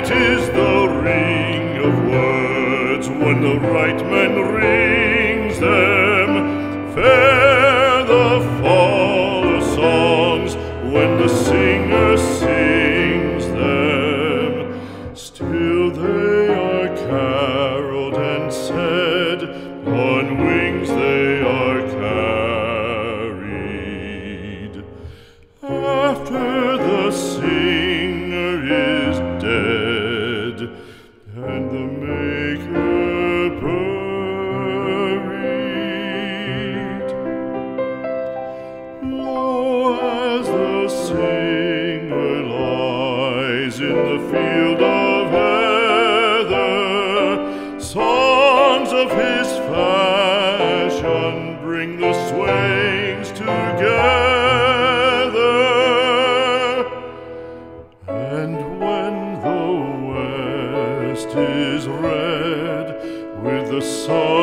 Sweet is the ring of words when the right man rings them. Fair the fall of songs when the singer sings them. Still they are caroled and said, on wings they are carried. After the singer is dead and the maker buried, lo, as the singer lies in the field of heather, songs of his fashion bring the swains together. And when the west is red with the sun